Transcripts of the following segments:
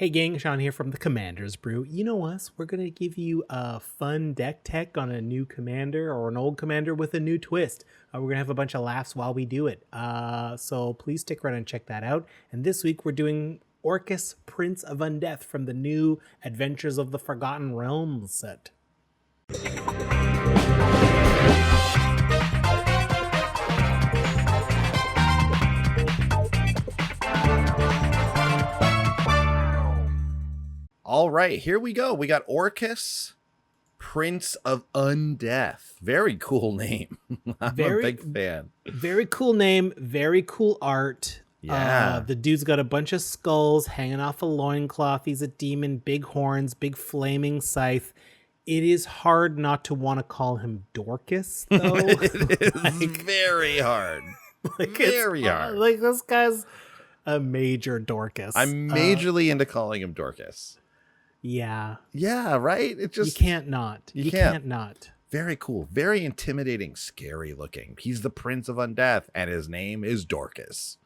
Hey gang, Sean here from the Commander's Brew. You know us, we're going to give you a fun deck tech on a new commander or an old commander with a new twist. We're going to have a bunch of laughs while we do it. So please stick around and check that out. And this week we're doing Orcus, Prince of Undeath from the new Adventures of the Forgotten Realms set. All right, here we go. We got Orcus, Prince of Undeath. Very cool name. I'm a big fan. Very cool name. Very cool art. Yeah. The dude's got a bunch of skulls hanging off a loincloth. He's a demon, big horns, big flaming scythe. It is hard not to want to call him Dorcas, though. It is very hard. Very hard. Like, this guy's a major Dorcas. I'm majorly into calling him Dorcas. Yeah. Yeah, right? It just You can't not. You can't not. Very cool. Very intimidating, scary looking. He's the Prince of Undeath, and his name is Dorcas.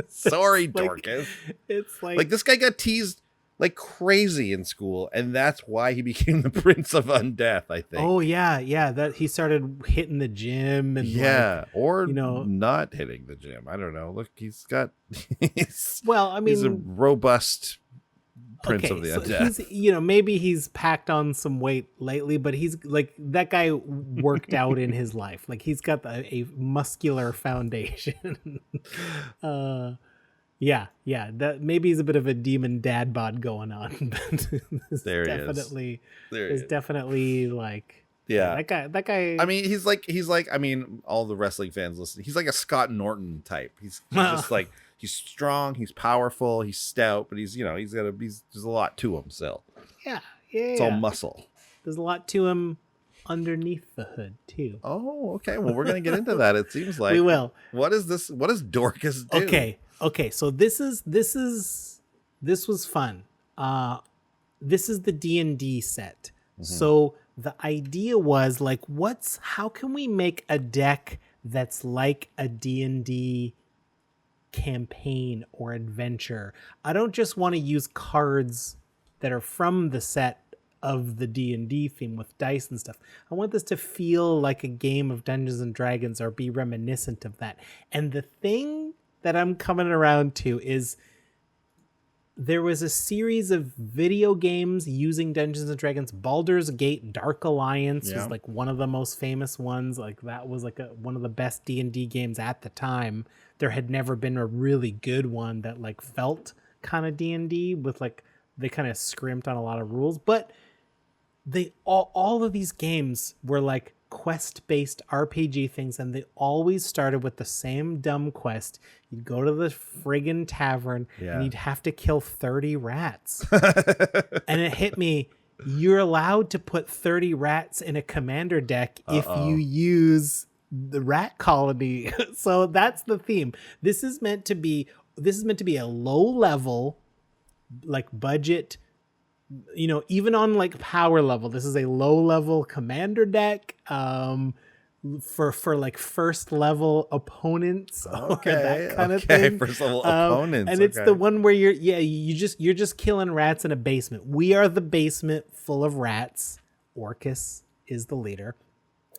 Sorry, Dorcas. It's like this guy got teased like crazy in school, and that's why he became the Prince of Undeath, I think. Oh yeah, that he started hitting the gym and not hitting the gym. I don't know. Look, he's he's a robust Prince of the Undeath. He's, maybe he's packed on some weight lately, but he's like, that guy worked out in his life. Like, he's got a muscular foundation. Yeah, that maybe he's a bit of a demon dad bod going on. But There there's definitely like, yeah, that guy. I mean, he's like, all the wrestling fans listening, he's like a Scott Norton type. He's just like, he's strong, he's powerful, he's stout, but there's a lot to him still. Yeah. It's all muscle. There's a lot to him underneath the hood too. Oh, okay. Well, we're gonna get into that. It seems like we will. What is this? What does Dorcas do? Okay. So this was fun. This is the D&D set. Mm-hmm. So the idea was like, how can we make a deck that's like a D&D campaign or adventure? I don't just want to use cards that are from the set of the D&D theme with dice and stuff. I want this to feel like a game of Dungeons and Dragons or be reminiscent of that. And the thing that I'm coming around to is there was a series of video games using Dungeons and Dragons. Baldur's Gate Dark Alliance was like one of the most famous ones. Like, that was like one of the best D&D games at the time. There had never been a really good one that like felt kind of D&D with like, they kind of scrimped on a lot of rules, but they all of these games were like quest-based RPG things, and they always started with the same dumb quest. You'd go to the friggin' tavern and you'd have to kill 30 rats. And it hit me, you're allowed to put 30 rats in a commander deck if you use the rat colony. So that's the theme. This is meant to be a low level, like, budget, even on like power level, this is a low level commander deck for like first level opponents. That kind of thing. First level opponents. And it's the one where you're just killing rats in a basement. We are the basement full of rats. Orcus is the leader,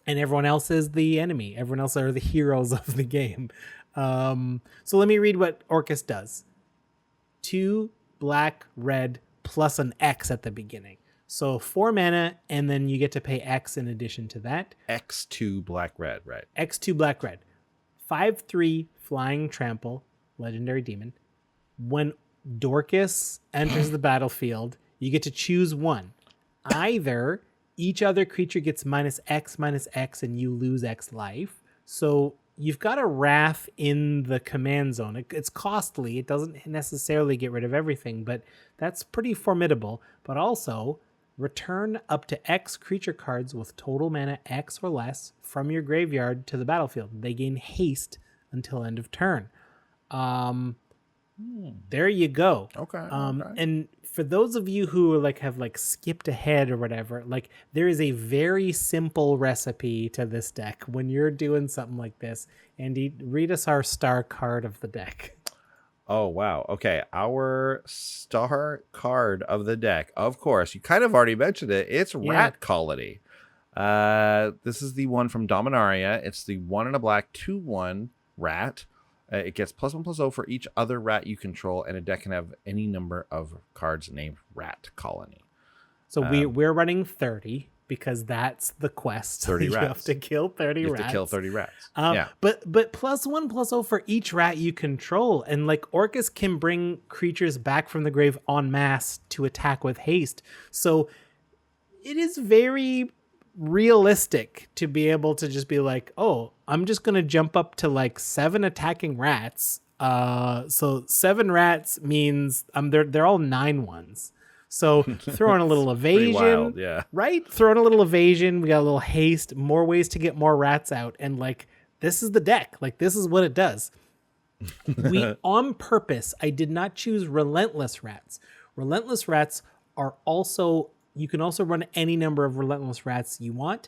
and everyone else is the enemy. Everyone else are the heroes of the game. So let me read what Orcus does. 2 black, red, plus an X at the beginning. So 4 mana, and then you get to pay X in addition to that. X2 black, red, right? X2 black, red. 5/3 flying trample, legendary demon. When Dorcas enters the battlefield, you get to choose one. Either each other creature gets -X, -X, and you lose X life. So you've got a Wrath in the command zone. It's costly. It doesn't necessarily get rid of everything, but that's pretty formidable. But also, return up to X creature cards with total mana X or less from your graveyard to the battlefield. They gain haste until end of turn. There you go. Okay. And for those of you who have skipped ahead or whatever, like, there is a very simple recipe to this deck when you're doing something like this. Andy, read us our star card of the deck. Oh, wow. Okay. Our star card of the deck, of course, you kind of already mentioned it. It's Yeah. Rat Colony. This is the one from Dominaria. It's the 1 and a black 2/1 rat. It gets +1/+0 for each other rat you control, and a deck can have any number of cards named Rat Colony. So we're running 30 because that's the quest. 30 you rats. have to kill 30 You have rats. to kill 30 rats. Yeah. But +1/+0 for each rat you control, and like Orcus can bring creatures back from the grave en masse to attack with haste. So it is very realistic to be able to just be like, oh, I'm just gonna jump up to like 7 attacking rats. So 7 rats means they're all 9/1s. So throw in a little evasion, wild, yeah. right? Throw in a little evasion. We got a little haste, more ways to get more rats out, and like this is the deck. Like this is what it does. We on purpose, I did not choose relentless rats. Relentless rats are also, you can also run any number of relentless rats you want.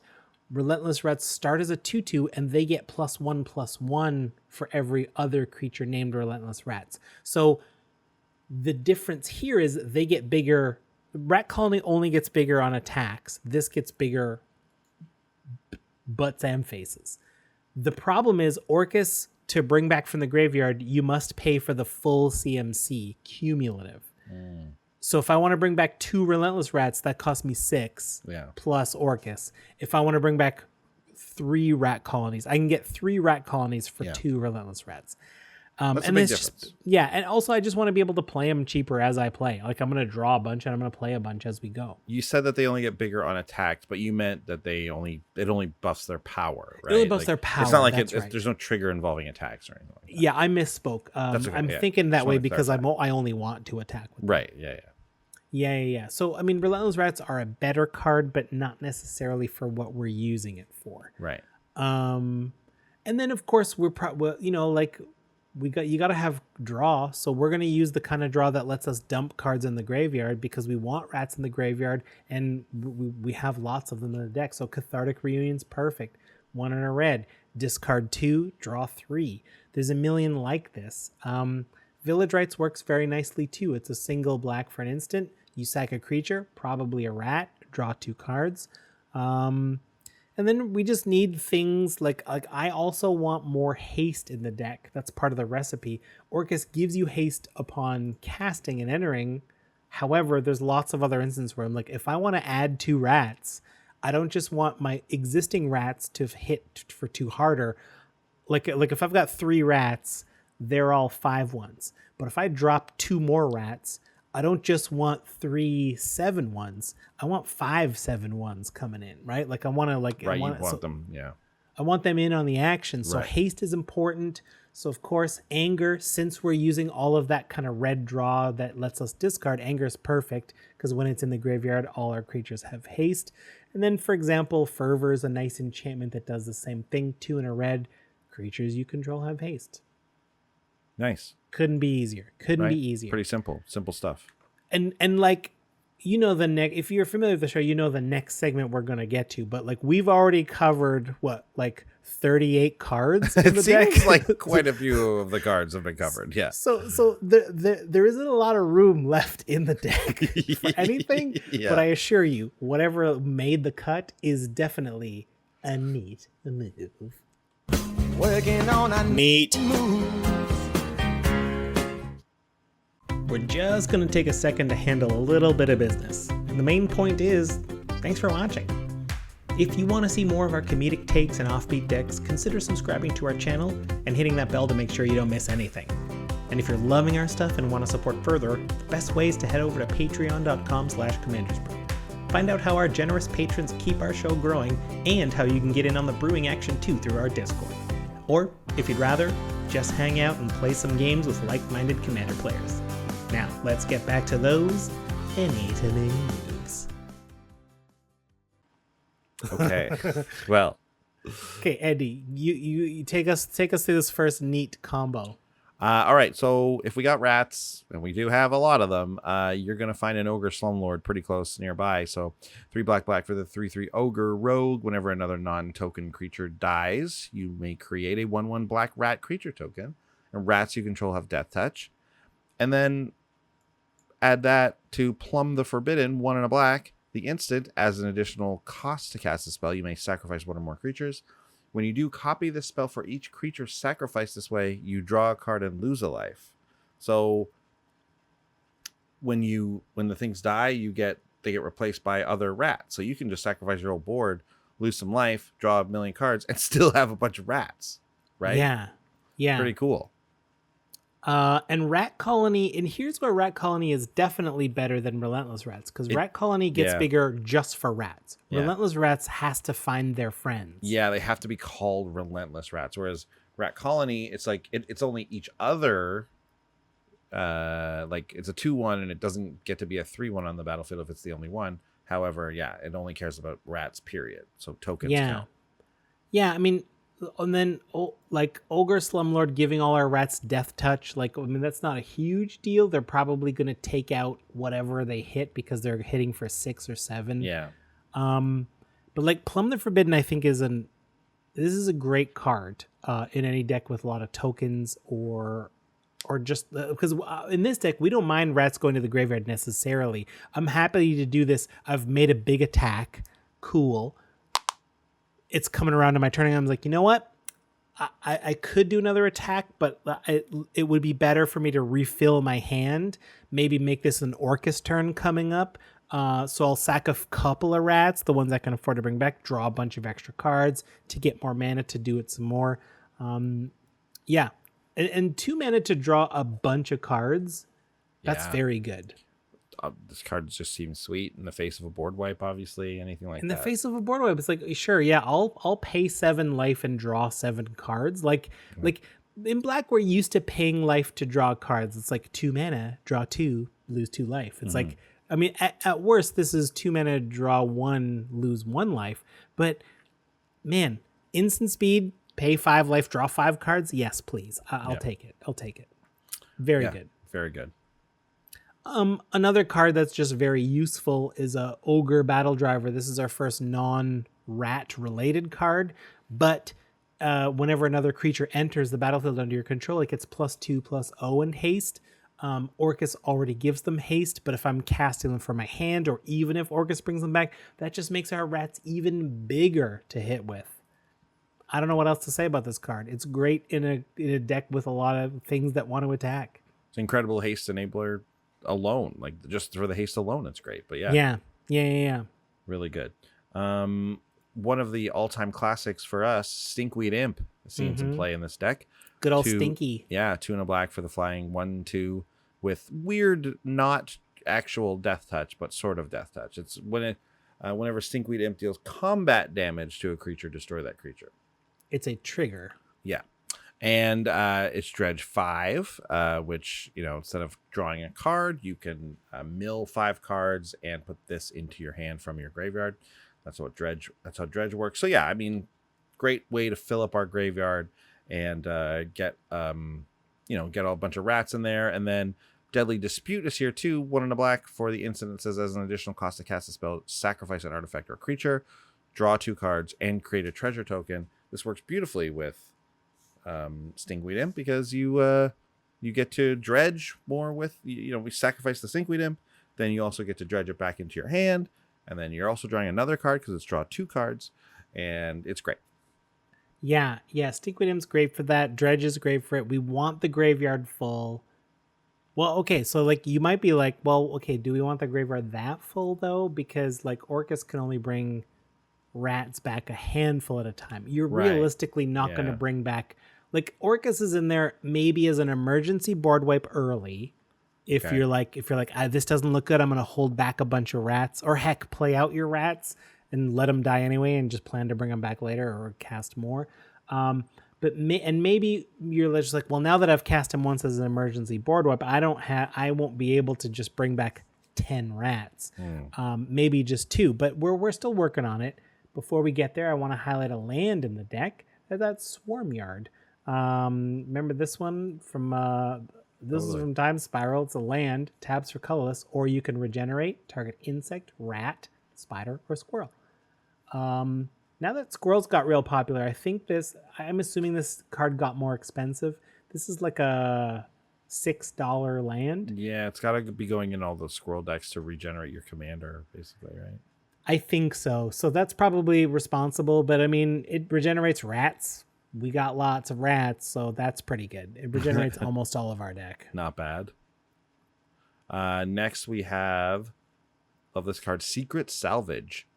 Relentless rats start as a 2/2 and they get +1/+1 for every other creature named relentless rats. So the difference here is they get bigger. Rat Colony only gets bigger on attacks. This gets bigger butts and faces. The problem is Orcus, to bring back from the graveyard, you must pay for the full CMC cumulative. So if I want to bring back 2 relentless rats, that costs me 6 plus Orcus. If I want to bring back 3 rat colonies, I can get 3 rat colonies for 2 relentless rats. That's and a big it's difference. just, yeah, and also I just want to be able to play them cheaper as I play. Like I'm going to draw a bunch and I'm going to play a bunch as we go. You said that they only get bigger on attacks, but you meant that it only buffs their power, right? It only buffs their power. It's not like right. There's no trigger involving attacks or anything like that. Yeah, I misspoke. Okay, I'm thinking that just way wanted to because I clarify. only want to attack with them. Right, Yeah. So, I mean, Relentless Rats are a better card, but not necessarily for what we're using it for. Right. And then, of course, we're like you got to have draw. So we're going to use the kind of draw that lets us dump cards in the graveyard because we want rats in the graveyard and we have lots of them in the deck. So Cathartic Reunion's perfect. 1 in a red. Discard 2, draw 3. There's a million like this. Village Rites works very nicely too. It's a single black for an instant. You sack a creature, probably a rat, draw 2 cards. And then we just need things like I also want more haste in the deck. That's part of the recipe. Orcus gives you haste upon casting and entering. However, there's lots of other instances where I'm like, if I want to add 2 rats, I don't just want my existing rats to hit for 2 harder. Like if I've got 3 rats, they're all 5/1s. But if I drop 2 more rats, I don't just want 3 7/1s. I want 5 7/1s coming in, right? Like I want to Right, you want them, I want them in on the action. So Right. haste is important. So of course, anger, since we're using all of that kind of red draw that lets us discard, anger is perfect because when it's in the graveyard, all our creatures have haste. And then, for example, fervor is a nice enchantment that does the same thing. 2 in a red, creatures you control have haste. Nice. Couldn't be easier. Couldn't be easier. Pretty simple stuff. And like, you know, if you're familiar with the show, you know the next segment we're going to get to, but like we've already covered like 38 cards in the It deck. seems like quite a few of the cards have been covered. Yeah. So there isn't a lot of room left in the deck for anything, Yeah. but I assure you, whatever made the cut is definitely a neat move. Working on a Neat. move. We're just going to take a second to handle a little bit of business. And the main point is, thanks for watching. If you want to see more of our comedic takes and offbeat decks, consider subscribing to our channel and hitting that bell to make sure you don't miss anything. And if you're loving our stuff and want to support further, the best way is to head over to patreon.com/commandersbrew. Find out how our generous patrons keep our show growing and how you can get in on the brewing action too through our Discord. Or, if you'd rather, just hang out and play some games with like-minded Commander players. Now, let's get back to those anything moves. Okay. Well, Okay, Eddie, you take us through this first neat combo. all right. So if we got rats, and we do have a lot of them, you're gonna find an ogre slumlord pretty close nearby. So 3 black for the 3/3 ogre rogue. Whenever another non-token creature dies, you may create a 1/1 black rat creature token. And rats you control have death touch. And then add that to Plumb the Forbidden, 1 and a black. The instant, as an additional cost to cast a spell, you may sacrifice one or more creatures. When you do copy this spell for each creature sacrificed this way, you draw a card and lose a life. So when the things die, they get replaced by other rats. So you can just sacrifice your whole board, lose some life, draw a million cards, and still have a bunch of rats. Right? Yeah. Pretty cool. And Rat Colony, and here's where Rat Colony is definitely better than Relentless Rats, because Rat Colony gets bigger just for rats. Yeah. Relentless Rats has to find their friends. Yeah, they have to be called Relentless Rats, whereas Rat Colony, it's like it's only each other. Like it's a 2/1, and it doesn't get to be a 3/1 on the battlefield if it's the only one. However, it only cares about rats. Period. So tokens count. Yeah, I mean. And then, like, Ogre Slumlord giving all our rats Death Touch, like, I mean, that's not a huge deal. They're probably going to take out whatever they hit because they're hitting for 6 or 7. Yeah. But, like, Plumb the Forbidden, I think, this is a great card in any deck with a lot of tokens or just because in this deck, we don't mind rats going to the graveyard necessarily. I'm happy to do this. I've made a big attack. Cool. It's coming around to my turn, and I'm like, you know what? I could do another attack, but it would be better for me to refill my hand. Maybe make this an Orcus turn coming up. So I'll sack a couple of rats, the ones I can afford to bring back, draw a bunch of extra cards to get more mana to do it some more. And 2 mana to draw a bunch of cards. That's very good. This card just seems sweet in the face of a board wipe, obviously, anything like that. In the face of a board wipe, it's like, sure, yeah, I'll pay 7 life and draw 7 cards. Like in Black, we're used to paying life to draw cards. It's like 2 mana, draw 2, lose 2 life. It's like, I mean, at worst, this is 2 mana, draw 1, lose 1 life. But man, instant speed, pay 5 life, draw 5 cards. Yes, please. I'll take it. I'll take it. Very good. Very good. Another card that's just very useful is a Ogre Battle Driver. This is our first non-rat related card, but whenever another creature enters the battlefield under your control, it gets +2/+0 in haste. Orcus already gives them haste, but if I'm casting them from my hand, or even if Orcus brings them back, that just makes our rats even bigger to hit with. I don't know what else to say about this card. It's great in a deck with a lot of things that want to attack. It's an incredible haste enabler alone, like just for the haste alone, it's great. But yeah, really good. One of the all-time classics for us, Stinkweed Imp, has seen some play in this deck. Good old Stinky. 2 and a black for the flying 1/2 with weird, not actual death touch, but sort of death touch. It's whenever Stinkweed Imp deals combat damage to a creature, destroy that creature. It's a trigger. Yeah. And it's Dredge 5, which, instead of drawing a card, you can mill 5 cards and put this into your hand from your graveyard. That's how Dredge works. So yeah, I mean, great way to fill up our graveyard and get a bunch of rats in there. And then Deadly Dispute is here too. 1 and a black for the instant. It says, as an additional cost to cast a spell, sacrifice an artifact or a creature, draw 2 cards, and create a treasure token. This works beautifully with Stinkweed Imp because you get to dredge more with, we sacrifice the Stinkweed Imp, then you also get to dredge it back into your hand, and then you're also drawing another card because it's draw 2 cards, and it's great. Yeah, Stinkweed Imp's great for that. Dredge is great for it. We want the graveyard full. Well, okay, so like you might be like, well, okay, do we want the graveyard that full though? Because like Orcus can only bring rats back a handful at a time. You're realistically not going to bring back, like, Orcus is in there maybe as an emergency board wipe early. If you're like this doesn't look good, I'm going to hold back a bunch of rats, or heck, play out your rats and let them die anyway and just plan to bring them back later or cast more. But maybe you're just like, well, now that I've cast him once as an emergency board wipe, I won't be able to just bring back 10 rats. Maybe just 2, but we're still working on it. Before we get there, I want to highlight a land in the deck. That's Swarm Yard. Remember this one from this is from Time Spiral. It's a land, tabs for colorless, or you can regenerate, target insect, rat, spider, or squirrel. Now that squirrels got real popular, I'm assuming this card got more expensive. This is like a $6 land. Yeah, it's got to be going in all those squirrel decks to regenerate your commander, basically, right? I think so. So that's probably responsible, but I mean, it regenerates rats. We got lots of rats, so that's pretty good. It regenerates almost all of our deck. Not bad. Next we have, love this card, Secret Salvage.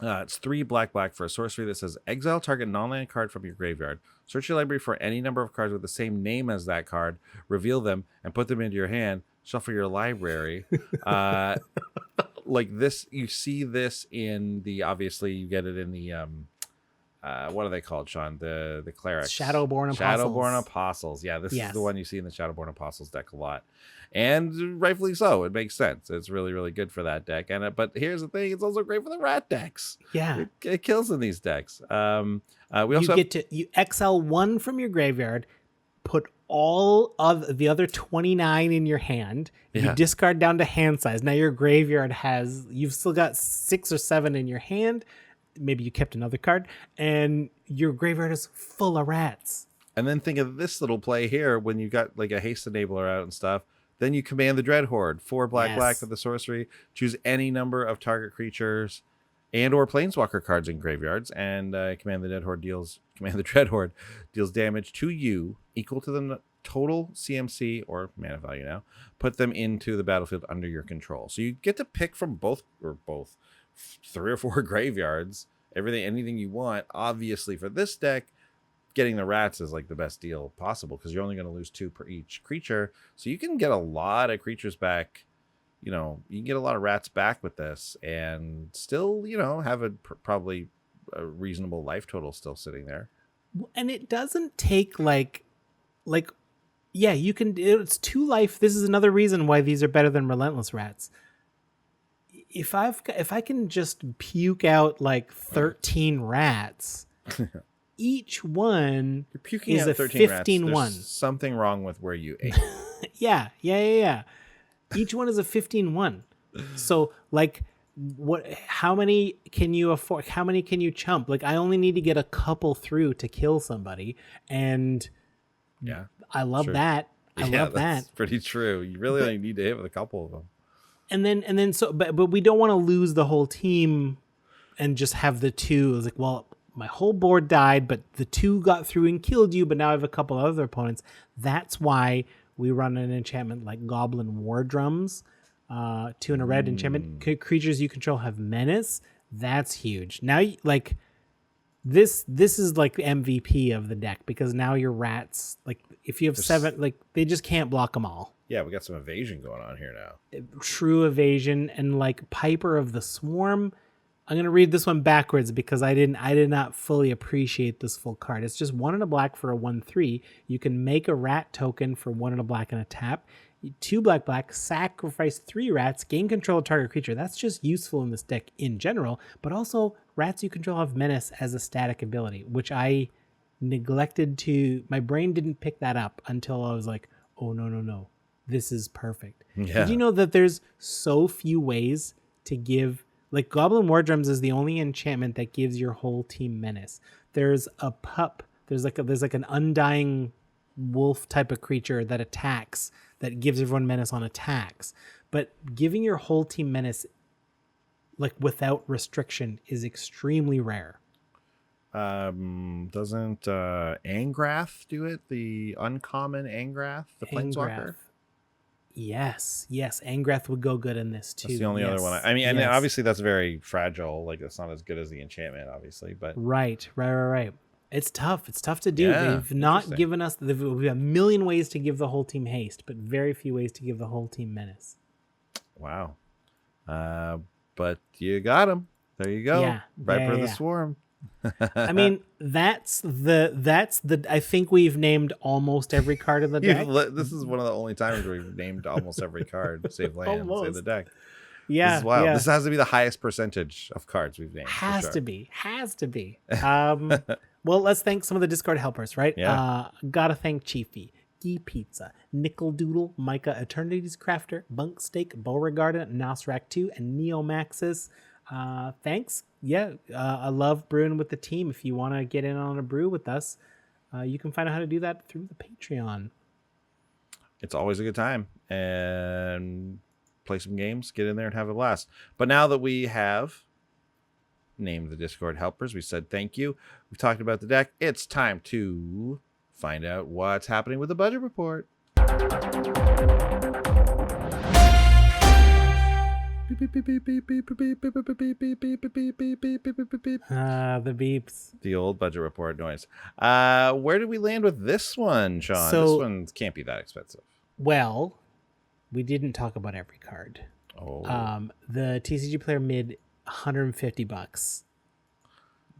It's 3 black for a sorcery that says exile target non-land card from your graveyard. Search your library for any number of cards with the same name as that card, reveal them, and put them into your hand. Shuffle your library. Like this, you see this in the, obviously you get it in the what are they called, Sean? The clerics. Shadowborn Apostles. Shadowborn Apostles. Yeah, this is the one you see in the Shadowborn Apostles deck a lot. And rightfully so. It makes sense. It's really, really good for that deck. And but here's the thing, it's also great for the rat decks. Yeah. It kills in these decks. We also you exile 1 from your graveyard, put all of the other 29 in your hand. You discard down to hand size. Now your graveyard you've still got 6 or 7 in your hand. Maybe you kept another card, and your graveyard is full of rats. And then think of this little play here when you got like a haste enabler out and stuff. Then you command the Dread Horde, 4 black with the sorcery. Choose any number of target creatures and or planeswalker cards in graveyards, and command the Dread Horde deals damage to you equal to the total CMC or mana value now. Put them into the battlefield under your control. So you get to pick from both 3 or 4 graveyards, anything you want. Obviously for this deck, getting the rats is like the best deal possible because you're only going to lose 2 per each creature. So you can get a lot of creatures back. You can get a lot of rats back with this and still, have probably a reasonable life total still sitting there. And it doesn't take you can, it's 2 life. This is another reason why these are better than Relentless Rats. If I can just puke out like 13 rats, each one You're puking is out a 13 15 rats. one. There's something wrong with where you ate. Yeah. Each one is a 15-1. So like how many can you afford? How many can you chump? Like I only need to get a couple through to kill somebody. And yeah, I love that. I love that's that. pretty true. You really only need to hit with a couple of them. And then but we don't want to lose the whole team and just have the 2. It's like, well, my whole board died, but the 2 got through and killed you, but now I have a couple other opponents. That's why we run an enchantment like Goblin War Drums. 2 and a red enchantment. Creatures you control have menace. That's huge. Now, like this is like the MVP of the deck because now your rats, like if you have 7, like they just can't block them all. Yeah, we got some evasion going on here now. True evasion and like Piper of the Swarm. I'm gonna read this one backwards because I did not fully appreciate this full card. It's just 1 and a black for a 1/3. You can make a rat token for 1 and a black and a tap. 2 black, sacrifice 3 rats, gain control of target creature. That's just useful in this deck in general, but also rats you control have menace as a static ability, which I neglected to. My brain didn't pick that up until I was like, oh no. This is perfect. Yeah. Did you know that there's so few ways to give, like Goblin War Drums is the only enchantment that gives your whole team menace. There's a pup. There's like an undying wolf type of creature that attacks, that gives everyone menace on attacks. But giving your whole team menace like without restriction is extremely rare. Doesn't Angrath do it? The uncommon Angrath, the Planeswalker? Yes. Angrath would go good in this too. That's the only other one. I mean, and obviously that's very fragile. Like it's not as good as the enchantment, obviously. But right. It's tough. It's tough to do. Yeah, They've not given us. We have a million ways to give the whole team haste, but very few ways to give the whole team menace. Wow. But you got him. There you go. Yeah. Viper of the Swarm. I mean, that's the. I think we've named almost every card in the deck. This is one of the only times we've named almost every card, save land, save the deck. Yeah, this is wild. Yeah. This has to be the highest percentage of cards we've named. Has to be. Well, let's thank some of the Discord helpers, right? Yeah. Gotta thank Chiefy, Gee Pizza, Nickel Doodle, Micah Eternity's Crafter, Bunk Steak, Beauregard, Nosrak 2, and Neomaxis. Thanks. Yeah, I love brewing with the team. If you want to get in on a brew with us, you can find out how to do that through the Patreon. It's always a good time, and play some games, get in there and have a blast. But now that we have named the Discord helpers, we said thank you, we've talked about the deck, it's time to find out what's happening with the budget report. The beeps. The old budget report noise. Where did we land with this one, Sean? So- this one can't be that expensive. Well, we didn't talk about every card. Oh, The TCG player mid $150,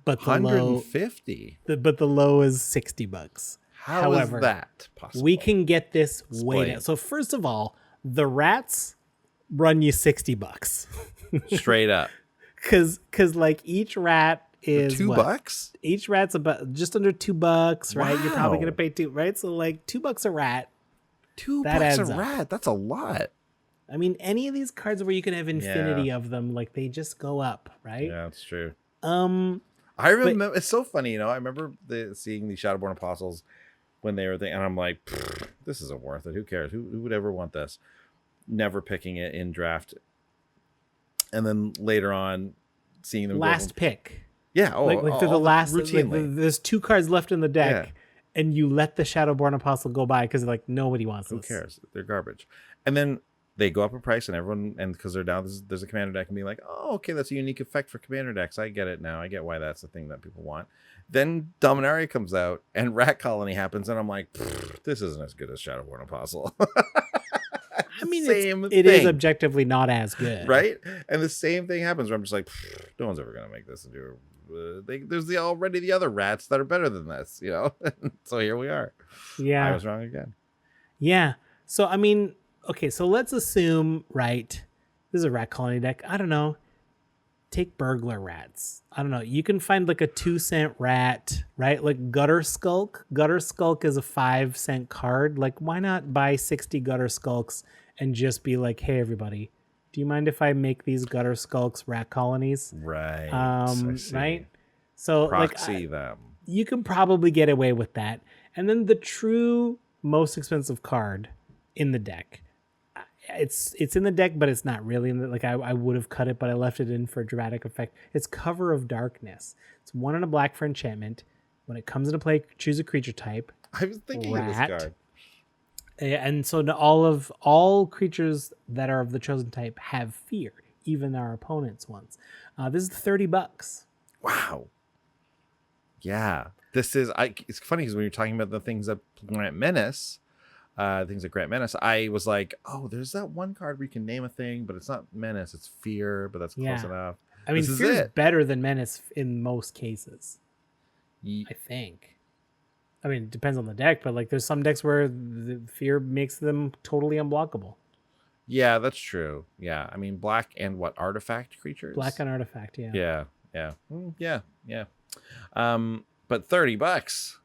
but the low 150. but the low is $60. How However, is that possible? we can get this way Explain. down. So first of all, the rats run you $60 Straight up. because like each rat is $2? what? Each rat's about just under $2, right? You're probably Wow. gonna pay $2, right? So like $2 a rat. $2 That a adds up. rat. That's a lot. I mean, any of these cards where you can have infinity of them, like they just go up, right? Yeah, that's true. I I remember. It's so funny, I remember seeing the Shadowborn Apostles when they were there, and I'm like, this isn't worth it. Who cares? Who would ever want this? Never picking it in draft, and then later on, seeing them last pick. Yeah, Like through the last, like, routinely. there's 2 cards left in the deck, Yeah. and you let the Shadowborn Apostle go by because like nobody wants Who this. cares? They're garbage. And then they go up in price, and everyone, and because they're down, there's a commander deck, and be like, oh, okay, that's a unique effect for commander decks. I get it now. I get why that's the thing that people want. Then Dominaria comes out, and Rat Colony happens, and I'm like, this isn't as good as Shadowborn Apostle. I mean, Same it is thing. objectively not as good, Right? And the same thing happens where I'm just like, no one's ever gonna make this into. There's already the other rats that are better than this, So here we are. I Yeah, was wrong again. yeah. So I mean, okay, so let's assume, right? This is a rat colony deck. I don't know. Take burglar rats. I don't know. You can find like a 2-cent rat, right? Like Gutter Skulk. Gutter Skulk is a 5-cent card. Like, why not buy 60 Gutter Skulks and just be like, hey, everybody, do you mind if I make these Gutter Skulks rat colonies? Right. I see. Right. So Proxy like, them. you can probably get away with that. And then the true most expensive card in the deck. It's in the deck, but it's not really in the, like I would have cut it, but I left it in for dramatic effect. It's Cover of Darkness. It's 1 and a black for enchantment. When it comes into play, choose a creature type. I was thinking of this Rat. card. And so all creatures that are of the chosen type have fear, even our opponent's ones. This is $30. Wow. Yeah. This is it's funny because when you're talking about the things that grant menace, I was like, oh, there's that one card where you can name a thing, but it's not menace, it's fear, but that's close Yeah. enough. I mean, This is fear is it. better than menace in most cases, Ye- I think. I mean, it depends on the deck, but like there's some decks where the fear makes them totally unblockable. Yeah, that's true. Yeah. I mean, black and what, artifact creatures? Black and artifact, yeah. Yeah. Yeah. Yeah. But $30.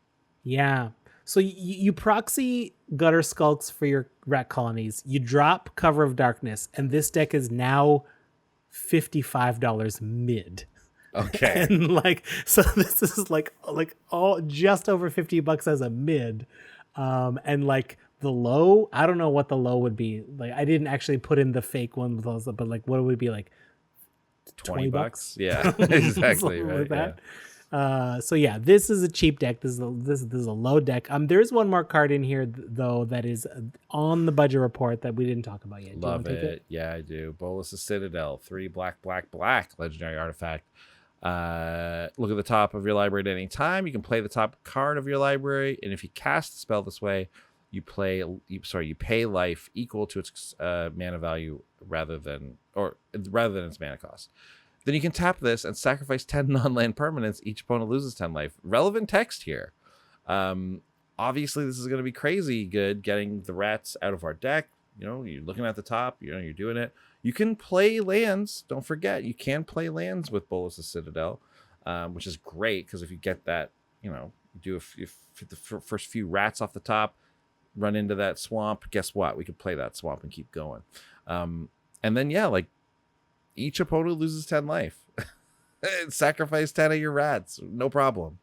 Yeah. So you proxy Gutter Skulks for your rat colonies. You drop Cover of Darkness, and this deck is now $55 mid. Okay. And like, so this is like all just over $50 as a mid. And like the low, I don't know what the low would be. Like, I didn't actually put in the fake one with those, but like, what would it be, like $20? Yeah, exactly. Something Right. like that. So yeah, this is a cheap deck. This is a low deck. There is one more card in here though that is on the budget report that we didn't talk about yet. Do you Love wanna take it. Yeah, I do. Bolas' Citadel, 3 black, legendary artifact. Look at the top of your library at any time. You can play the top card of your library, and if you cast the spell this way, you pay life equal to its mana value rather than its mana cost. Then you can tap this and sacrifice 10 non-land permanents. Each opponent loses 10 life. Relevant text here. Obviously, this is going to be crazy good getting the rats out of our deck. You're looking at the top. You're doing it. You can play lands. Don't forget, you can play lands with Bolas' Citadel, which is great because if you get that, you do the first few rats off the top, run into that swamp. Guess what? We could play that swamp and keep going. And then each opponent loses 10 life. Sacrifice 10 of your rats. No problem.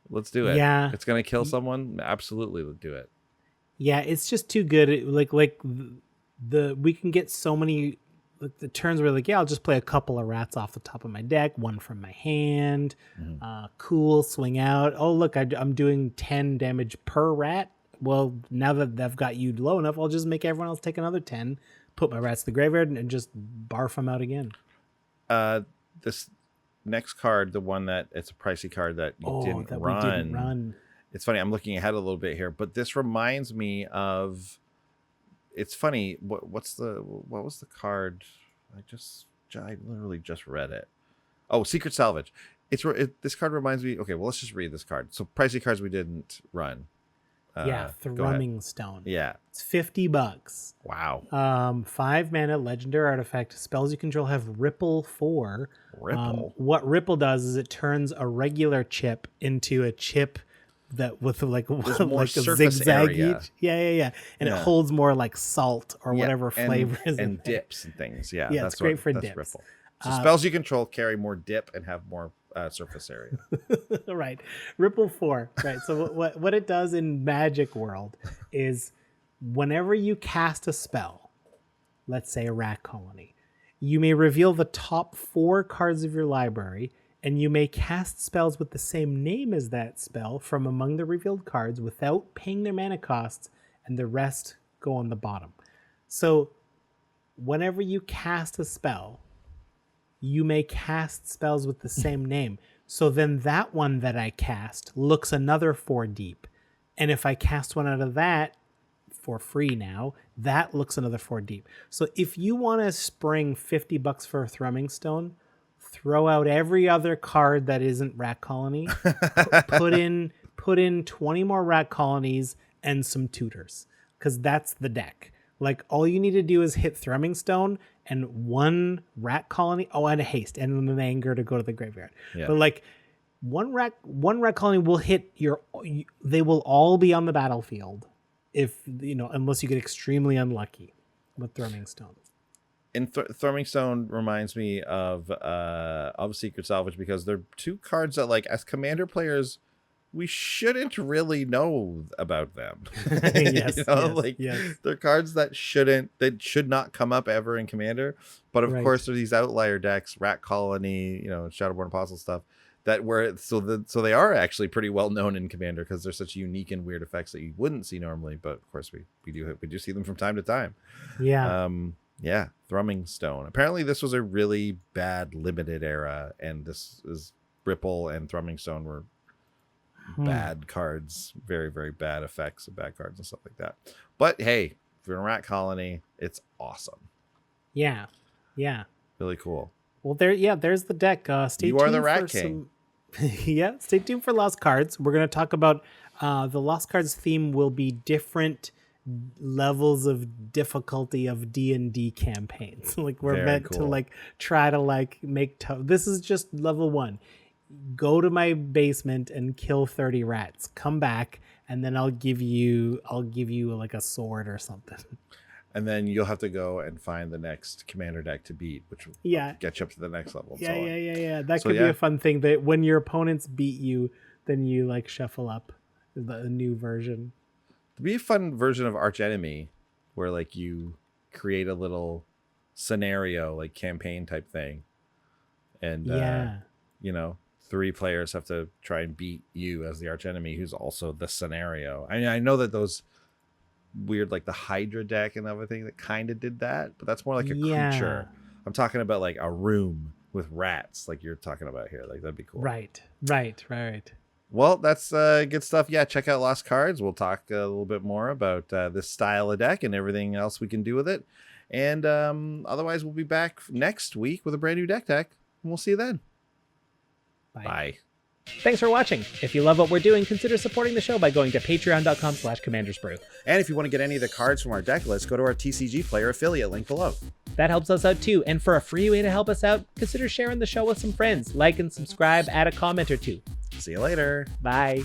Let's do it. Yeah. It's going to kill someone. Absolutely. Let's do it. Yeah, it's just too good. We can get so many the turns where I'll just play a couple of rats off the top of my deck, one from my hand. Cool, swing out. Oh look, I'm doing 10 damage per rat. Well, now that I've got you low enough, I'll just make everyone else take another 10, put my rats to the graveyard, and just barf them out again. This next card, the one that it's a pricey card that we didn't run. It's funny. I'm looking ahead a little bit here, but this reminds me of. It's funny. What was the card? I literally just read it. Oh, Secret Salvage. This card reminds me. Okay, well, let's just read this card. So pricey cards we didn't run. Thrumming Stone. Yeah, it's $50. Wow. 5 mana legendary artifact. Spells you control have Ripple 4. Ripple. What Ripple does is it turns a regular chip into a chip that with like a zigzag each. Yeah. And it holds more like salt or whatever flavors and dips and things. Yeah, that's great for dips. Ripple. So spells you control carry more dip and have more surface area. Right. Ripple 4. Right. So what it does in Magic World is whenever you cast a spell, let's say a rat colony, you may reveal the top 4 cards of your library, and you may cast spells with the same name as that spell from among the revealed cards without paying their mana costs, and the rest go on the bottom. So whenever you cast a spell, you may cast spells with the same name. So then that one that I cast looks another 4 deep. And if I cast one out of that for free now, that looks another 4 deep. So if you want to spring $50 for a Thrumming Stone, throw out every other card that isn't Rat Colony, put in 20 more Rat Colonies and some tutors, because that's the deck. Like, all you need to do is hit Thrumming Stone and 1 Rat Colony. Oh, and a haste and an anger to go to the graveyard. Yeah. But like one rat colony will hit they will all be on the battlefield unless you get extremely unlucky with Thrumming Stone. And Thrumming Stone reminds me of Secret Salvage, because they're 2 cards that, like, as commander players, we shouldn't really know about them. Yes, they're cards that should not come up ever in Commander. But of course, there are these outlier decks, Rat Colony, Shadowborn Apostle stuff, so they are actually pretty well known in Commander, because they're such unique and weird effects that you wouldn't see normally. But of course, we do see them from time to time. Yeah. Thrumming Stone. Apparently, this was a really bad limited era, and this is Ripple and Thrumming Stone were bad cards, very, very bad effects of bad cards and stuff like that. But hey, if you're in a Rat Colony, it's awesome. Yeah. Really cool. Well, there's the deck. Stay tuned. You are the Rat King. Stay tuned for Lost Cards. We're going to talk about the Lost Cards theme will be different levels of difficulty of D&D campaigns. Like, we're meant to try to make this is just level 1. Go to my basement and kill 30 rats. Come back, and then I'll give you like a sword or something. And then you'll have to go and find the next commander deck to beat, which will get you up to the next level. Yeah. That could be a fun thing. That when your opponents beat you, then you shuffle up the new version. It'd be a fun version of Arch Enemy, where you create a little scenario, campaign type thing, and 3 players have to try and beat you as the arch enemy, who's also the scenario. I mean, I know that those weird, the Hydra deck and everything that kind of did that, but that's more like a creature. I'm talking about a room with rats, like you're talking about here. That'd be cool. Right. Well, that's good stuff. Yeah, check out Lost Cards. We'll talk a little bit more about this style of deck and everything else we can do with it. And otherwise, we'll be back next week with a brand new deck. And we'll see you then. Bye. Thanks for watching. If you love what we're doing, consider supporting the show by going to patreon.com/commandersbrew. And if you want to get any of the cards from our deck list, go to our TCG Player affiliate link below. That helps us out too. And for a free way to help us out, consider sharing the show with some friends. Like and subscribe, add a comment or 2. See you later. Bye.